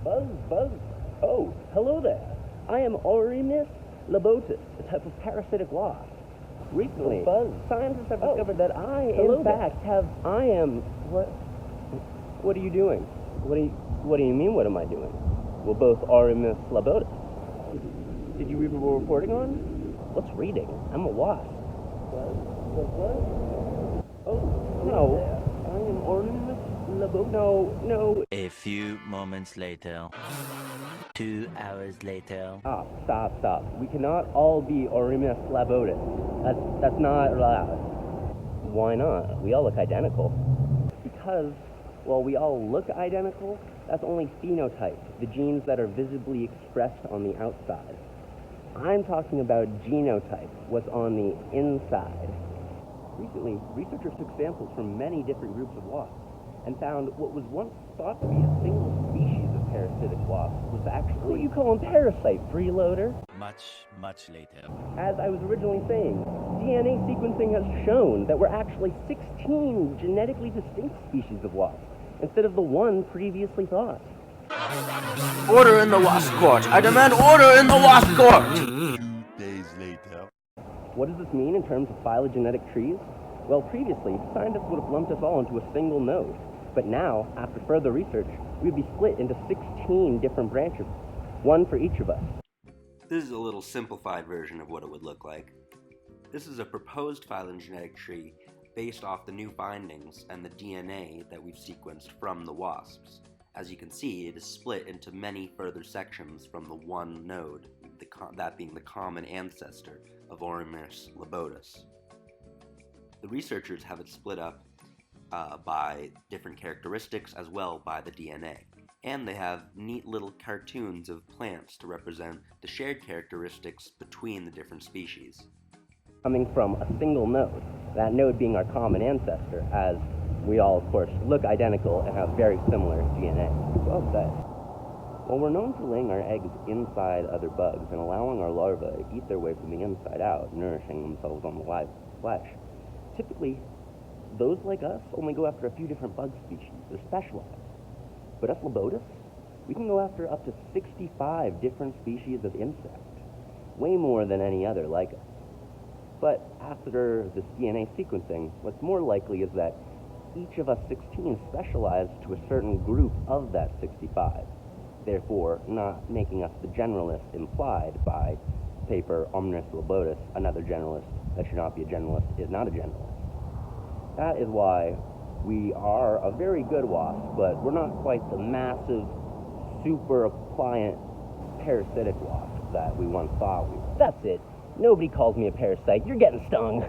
Buzz. Oh, hello there. I am Ormyrus labotus, a type of parasitic wasp. Recently, scientists have discovered that I am... What are you doing? What do you mean, what am I doing? We're both Ormyrus labotus. Did you read what we're reporting on? What's reading? I'm a wasp. What? Oh, no. I am Ormyrus labotus. No. A few moments later. 2 hours later. Stop. We cannot all be Ormyrus labotus. That's not allowed. Why not? We all look identical. Because, while we all look identical, that's only phenotype, the genes that are visibly expressed on the outside. I'm talking about genotype, what's on the inside. Recently, researchers took samples from many different groups of wasps and found what was once thought to be a single species of parasitic wasp was actually what you call a parasite, freeloader. Much later. As I was originally saying, DNA sequencing has shown that we're actually 16 genetically distinct species of wasp, instead of the one previously thought. Order in the wasp court! I demand order in the wasp court! 2 days later. What does this mean in terms of phylogenetic trees? Well, previously, scientists would have lumped us all into a single node. But now, after further research, we'd be split into 16 different branches, one for each of us. This is a little simplified version of what it would look like. This is a proposed phylogenetic tree based off the new findings and the DNA that we've sequenced from the wasps. As you can see, it is split into many further sections from the one node, that being the common ancestor of Ormyrus labotus. The researchers have it split up by different characteristics as well by the DNA. And they have neat little cartoons of plants to represent the shared characteristics between the different species. Coming from a single node, that node being our common ancestor, as we all, of course, look identical and have very similar DNA. Well said. While we're known for laying our eggs inside other bugs and allowing our larvae to eat their way from the inside out, nourishing themselves on the live flesh, typically, those like us only go after a few different bug species. They're specialized. But us labotus, we can go after up to 65 different species of insect, way more than any other like us. But after this DNA sequencing, what's more likely is that each of us 16 specialize to a certain group of that 65, therefore not making us the generalist implied by paper Ormyrus labotus, another generalist that should not be a generalist is not a generalist. That is why we are a very good wasp, but we're not quite the massive, super appliant parasitic wasp that we once thought we were. That's it. Nobody calls me a parasite. You're getting stung.